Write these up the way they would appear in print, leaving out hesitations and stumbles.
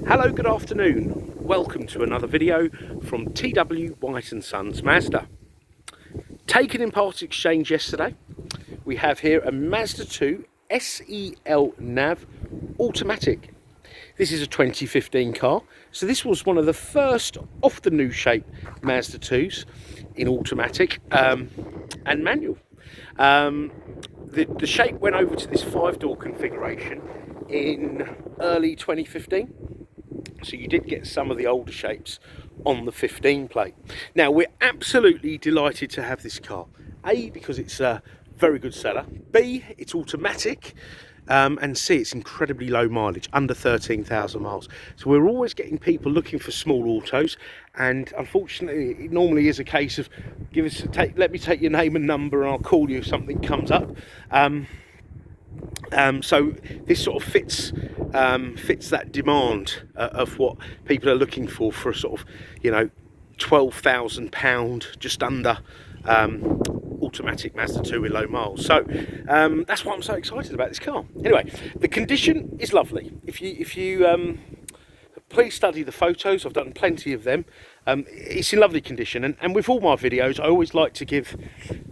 Hello, good afternoon. Welcome to another video from TW White & Sons Mazda. Taken in part exchange yesterday, we have here a Mazda 2 SE-L Nav Automatic. This is a 2015 car, so this was one of the first off the new shape Mazda 2s in automatic and manual. The shape went over to this 5-door configuration in early 2015. So you did get some of the older shapes on the 15 plate. Now we're absolutely delighted to have this car. A, because it's a very good seller. B, it's automatic. And C, it's incredibly low mileage, under 13,000 miles. So we're always getting people looking for small autos, and unfortunately it normally is a case of let me take your name and number and I'll call you if something comes up. So this sort of fits that demand of what people are looking for a sort of, you know, £12,000, just under, automatic Mazda 2 with low miles. So that's why I'm so excited about this car. Anyway, the condition is lovely. If you please study the photos, I've done plenty of them. It's in lovely condition, and with all my videos I always like to give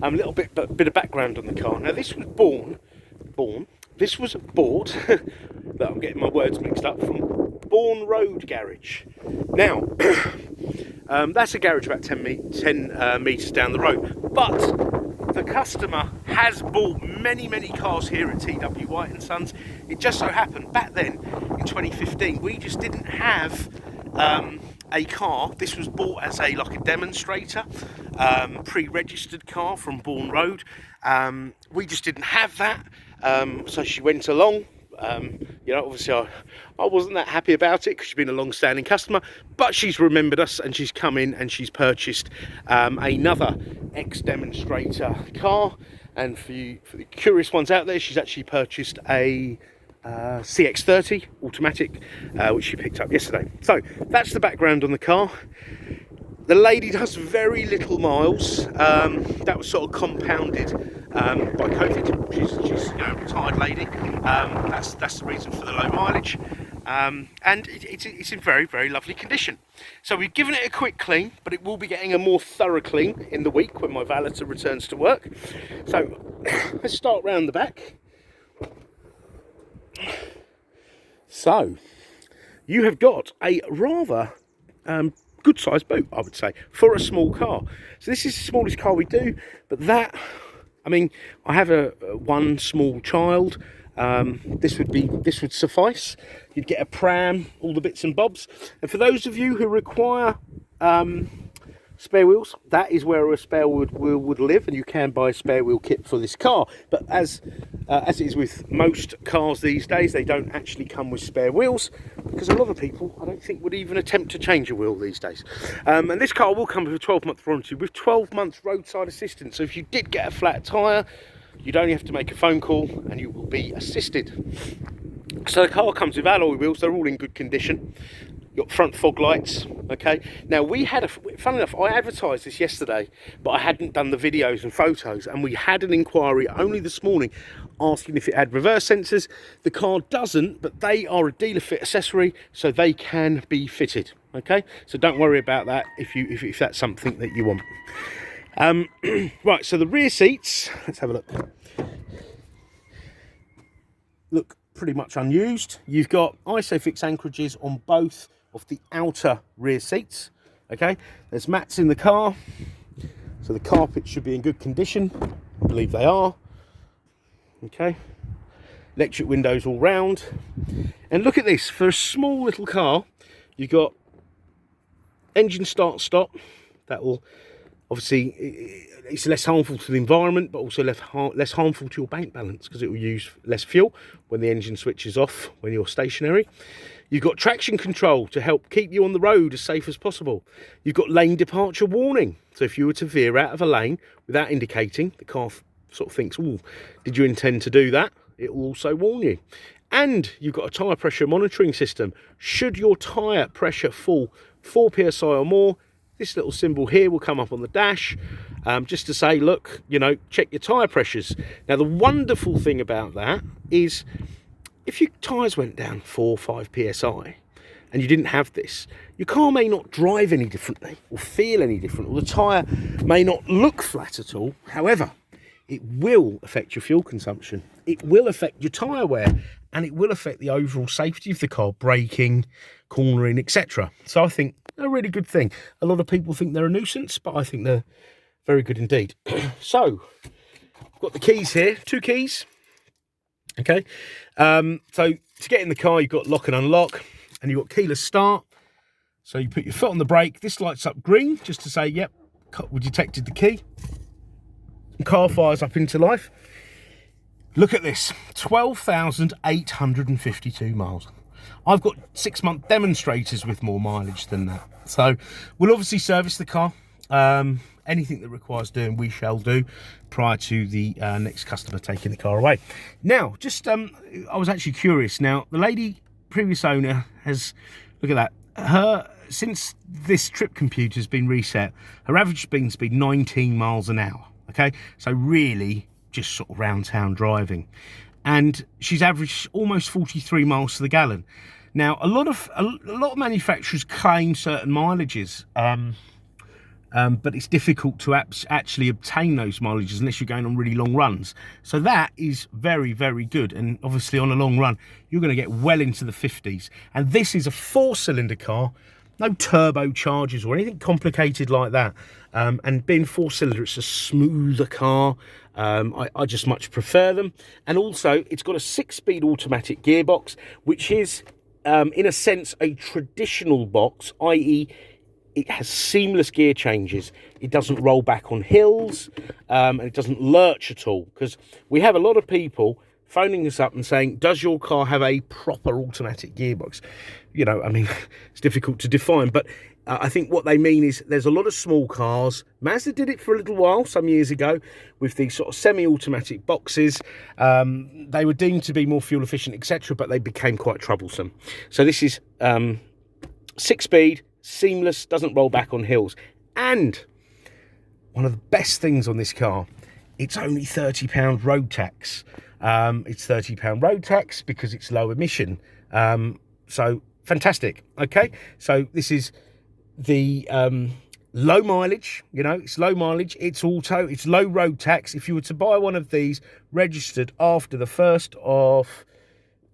a little bit of background on the car. Now this was This was bought, that I'm getting my words mixed up, from Bourne Road Garage. Now, that's a garage about 10 metres down the road, but the customer has bought many cars here at TW White & Sons. It just so happened, back then, in 2015, we just didn't have a car. This was bought as a demonstrator, pre-registered car from Bourne Road. We just didn't have that. So she went along. You know, obviously I wasn't that happy about it because she's been a long-standing customer, but she's remembered us and she's come in and she's purchased another ex-demonstrator car. And for the curious ones out there, she's actually purchased a CX-30 automatic, which she picked up yesterday. So that's the background on the car. The lady does very little miles. That was sort of compounded by COVID. She's a retired lady. That's the reason for the low mileage. And it's in very lovely condition. So we've given it a quick clean, but it will be getting a more thorough clean in the week when my valeter returns to work. So let's start round the back. So you have got a rather good sized boot, I would say, for a small car. So this is the smallest car we do, but that, I mean, I have one small child. This would suffice. You'd get a pram, all the bits and bobs. And for those of you who require spare wheels, that is where a spare wheel would live, and you can buy a spare wheel kit for this car. But as it is with most cars these days, they don't actually come with spare wheels, because a lot of people, I don't think, would even attempt to change a wheel these days. And this car will come with a 12-month warranty with 12 months roadside assistance. So if you did get a flat tyre, you'd only have to make a phone call and you will be assisted. So the car comes with alloy wheels. They're all in good condition. Got front fog lights. Okay, now we had funnily enough, I advertised this yesterday, but I hadn't done the videos and photos, and we had an inquiry only this morning asking if it had reverse sensors. The car doesn't, but they are a dealer fit accessory, so they can be fitted. Okay, so don't worry about that if that's something that you want. Right, so the rear seats, let's have a look. Look pretty much unused. You've got ISOFIX anchorages on both of the outer rear seats. Okay, there's mats in the car, so the carpet should be in good condition. I believe they are. Okay, electric windows all round, and look at this. For a small little car, you've got engine start stop. That will obviously, it's less harmful to the environment, but also less harmful to your bank balance, because it will use less fuel when the engine switches off when you're stationary. You've got traction control to help keep you on the road as safe as possible. You've got lane departure warning. So if you were to veer out of a lane without indicating, the car sort of thinks, oh, did you intend to do that? It will also warn you. And you've got a tyre pressure monitoring system. Should your tyre pressure fall 4 psi or more, this little symbol here will come up on the dash, just to say, look, you know, check your tyre pressures. Now, the wonderful thing about that is if your tyres went down 4 or 5 psi, and you didn't have this, your car may not drive any differently or feel any different, or the tyre may not look flat at all. However, it will affect your fuel consumption, it will affect your tyre wear, and it will affect the overall safety of the car, braking, cornering, etc. So I think a really good thing. A lot of people think they're a nuisance, but I think they're very good indeed. So I've got the keys here, 2 keys. Okay, so to get in the car, you've got lock and unlock, and you've got keyless start. So you put your foot on the brake, this lights up green just to say, yep, we detected the key. The car fires up into life. Look at this, 12,852 miles. I've got 6-month demonstrators with more mileage than that. So we'll obviously service the car. Anything that requires doing, we shall do prior to the next customer taking the car away. Now, just, I was actually curious. Now, the lady, previous owner, has, look at that, since this trip computer has been reset, her average speed 19 miles an hour. Okay, so really just sort of round town driving, and she's averaged almost 43 miles to the gallon. Now, a lot of manufacturers claim certain mileages, but it's difficult to actually obtain those mileages unless you're going on really long runs. So that is very, very good. And obviously on a long run, you're going to get well into the 50s. And this is a 4-cylinder car, no turbochargers or anything complicated like that. And being 4-cylinder, it's a smoother car. I just much prefer them. And also, it's got a 6-speed automatic gearbox, which is, in a sense, a traditional box, i.e., it has seamless gear changes. It doesn't roll back on hills, and it doesn't lurch at all. Because we have a lot of people phoning us up and saying, does your car have a proper automatic gearbox? You know, I mean, it's difficult to define, but I think what they mean is there's a lot of small cars. Mazda did it for a little while, some years ago, with these sort of semi-automatic boxes. They were deemed to be more fuel efficient, etc., but they became quite troublesome. So this is 6-speed, seamless, doesn't roll back on hills. And one of the best things on this car, it's only £30 road tax. It's £30 road tax because it's low emission. So fantastic. Okay, so this is the low mileage, you know, it's low mileage, it's auto, it's low road tax. If you were to buy one of these registered after the 1st of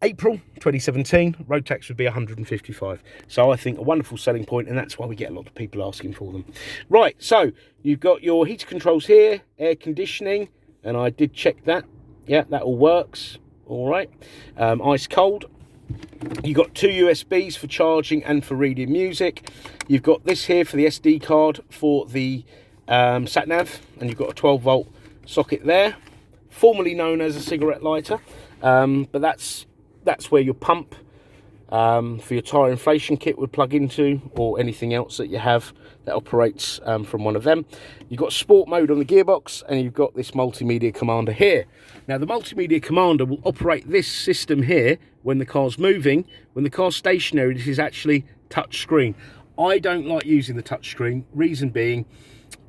April 2017, road tax would be 155. So I think a wonderful selling point, and that's why we get a lot of people asking for them. Right, so you've got your heater controls here, air conditioning, and I did check that. Yeah, that all works. All right, ice cold. You've got 2 USBs for charging and for reading music. You've got this here for the SD card for the sat nav, and you've got a 12-volt socket there, formerly known as a cigarette lighter, but that's where your pump for your tyre inflation kit would plug into, or anything else that you have that operates from one of them. You've got sport mode on the gearbox, and you've got this Multimedia Commander here. Now, the Multimedia Commander will operate this system here when the car's moving. When the car's stationary, this is actually touch screen. I don't like using the touch screen, reason being,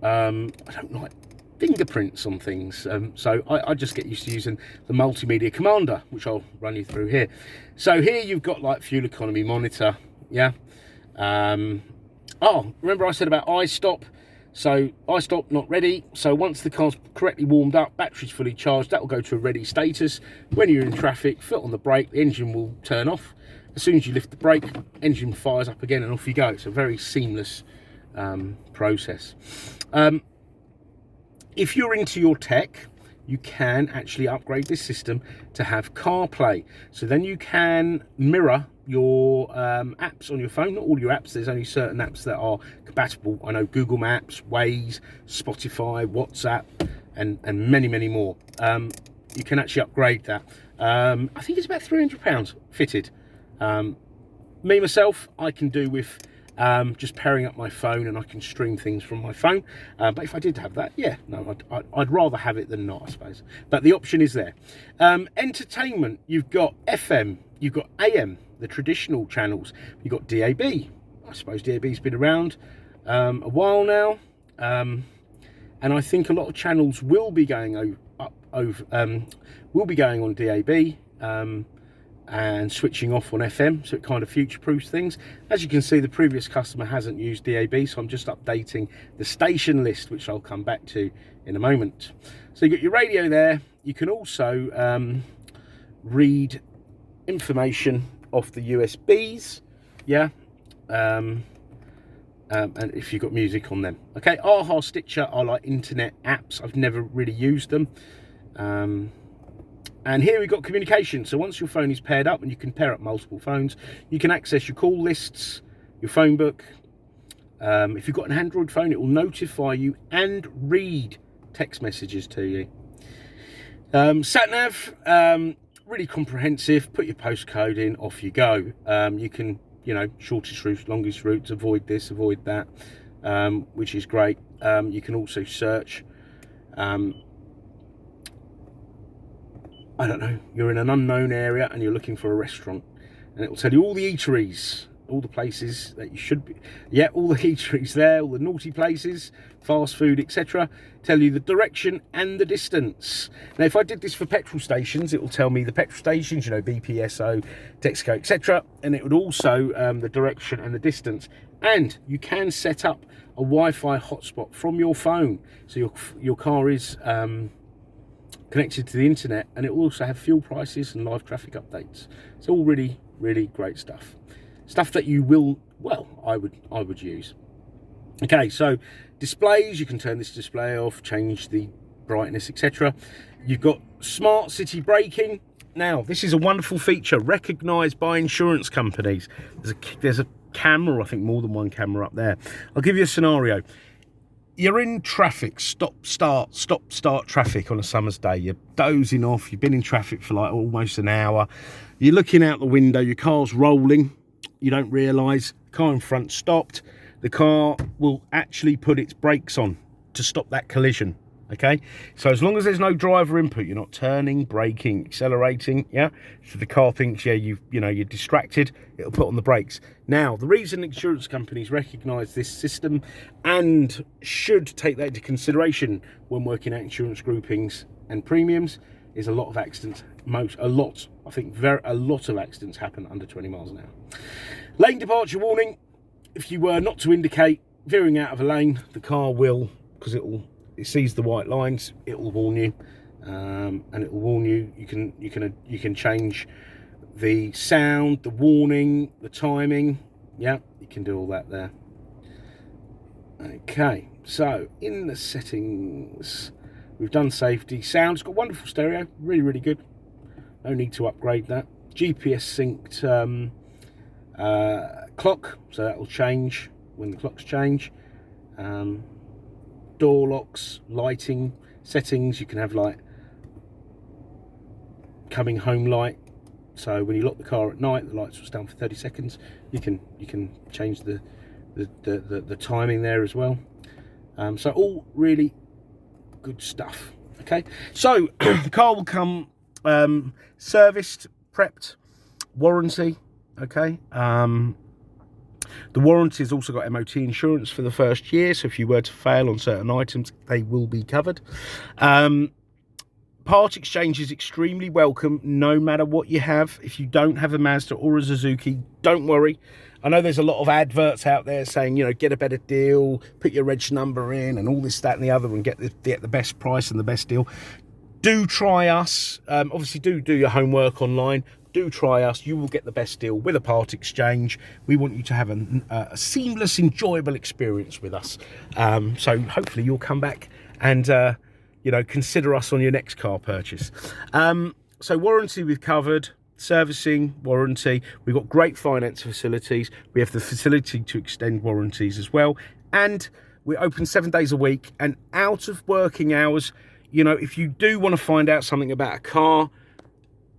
I don't like fingerprints on things, so I just get used to using the Multimedia Commander, which I'll run you through here. So here you've got like fuel economy monitor, yeah. Oh, remember I said about iStop? So iStop not ready. So once the car's correctly warmed up, battery's fully charged, that will go to a ready status. When you're in traffic, foot on the brake, the engine will turn off. As soon as you lift the brake, engine fires up again, and off you go. It's a very seamless process. If you're into your tech, you can actually upgrade this system to have CarPlay. So then you can mirror your apps on your phone. Not all your apps, there's only certain apps that are compatible. I know Google Maps, Waze, Spotify, WhatsApp, and many, many more. You can actually upgrade that. I think it's about £300 fitted. Me, myself, I can do with just pairing up my phone, and I can stream things from my phone. But if I did have that, yeah, no, I'd rather have it than not, I suppose. But the option is there. Entertainment, you've got FM, you've got AM, the traditional channels. You've got DAB. I suppose DAB's been around a while now. And I think a lot of channels will be going will be going on DAB. and switching off on FM, so it kind of future-proofs things. As you can see, the previous customer hasn't used DAB, so I'm just updating the station list, which I'll come back to in a moment. So you've got your radio there. You can also read information off the USBs, yeah, and if you've got music on them. Okay, AHA, Stitcher are like internet apps. I've never really used them. And here we've got communication. So once your phone is paired up, and you can pair up multiple phones, you can access your call lists, your phone book. If you've got an Android phone, it will notify you and read text messages to you. Sat nav, really comprehensive. Put your postcode in, off you go. You can, you know, shortest routes, longest routes, avoid this, avoid that, which is great. You can also search. I don't know, you're in an unknown area and you're looking for a restaurant, and it will tell you all the eateries, all the places that you should be, yeah, all the eateries there, all the naughty places, fast food, etc. Tell you the direction and the distance. Now, if I did this for petrol stations, it will tell me the petrol stations, you know, BP, Esso, Texaco, etc. And it would also, the direction and the distance. And you can set up a Wi-Fi hotspot from your phone. So your car is connected to the internet, and it will also have fuel prices and live traffic updates. It's all really, really great stuff. Stuff that you will, well, I would use. Okay, so displays, you can turn this display off, change the brightness, etc. You've got smart city braking. Now, this is a wonderful feature recognised by insurance companies. There's a camera, I think more than one camera up there. I'll give you a scenario. You're in traffic, stop, start traffic on a summer's day. You're dozing off, you've been in traffic for like almost an hour. You're looking out the window, your car's rolling. You don't realise, the car in front stopped. The car will actually put its brakes on to stop that collision, okay? So as long as there's no driver input, you're not turning, braking, accelerating, yeah? So the car thinks, yeah, you're distracted, it'll put on the brakes. Now, the reason insurance companies recognise this system and should take that into consideration when working out insurance groupings and premiums is a lot of accidents, a lot of accidents happen under 20 miles an hour. Lane departure warning. If you were not to indicate veering out of a lane, the car will, because it sees the white lines, it will warn you, and it will warn you. You can change the sound, the warning, the timing. Yeah, you can do all that there. Okay, so in the settings, we've done safety. Sound's got wonderful stereo, really, really good. No need to upgrade that. GPS synced clock, so that will change when the clocks change. Door locks, lighting settings, you can have like coming home light, so when you lock the car at night the lights will stay on for 30 seconds. You can change the timing there as well. So all really good stuff. Okay, so the car will come serviced, prepped, warranty. Okay, the warranty has also got MOT insurance for the first year, so if you were to fail on certain items, they will be covered. Part exchange is extremely welcome, no matter what you have. If you don't have a Mazda or a Suzuki, don't worry. I know there's a lot of adverts out there saying, you know, get a better deal, put your reg number in, and all this, that, and the other, and get the best price and the best deal. Do try us. Obviously, do your homework online. Do try us. You will get the best deal with a part exchange. We want you to have a seamless, enjoyable experience with us. So hopefully you'll come back and consider us on your next car purchase. So warranty we've covered. Servicing, warranty. We've got great finance facilities. We have the facility to extend warranties as well. And we're open 7 days a week. And out of working hours, you know, if you do want to find out something about a car,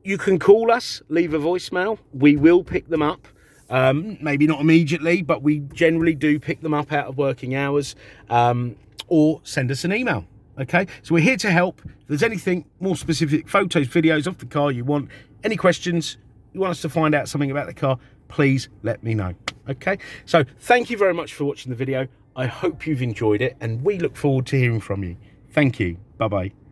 you can call us, leave a voicemail. We will pick them up. Maybe not immediately, but we generally do pick them up out of working hours, or send us an email. Okay, so we're here to help. If there's anything more specific, photos, videos of the car you want, any questions, you want us to find out something about the car, please let me know. Okay, so thank you very much for watching the video. I hope you've enjoyed it, and we look forward to hearing from you. Thank you. Bye-bye.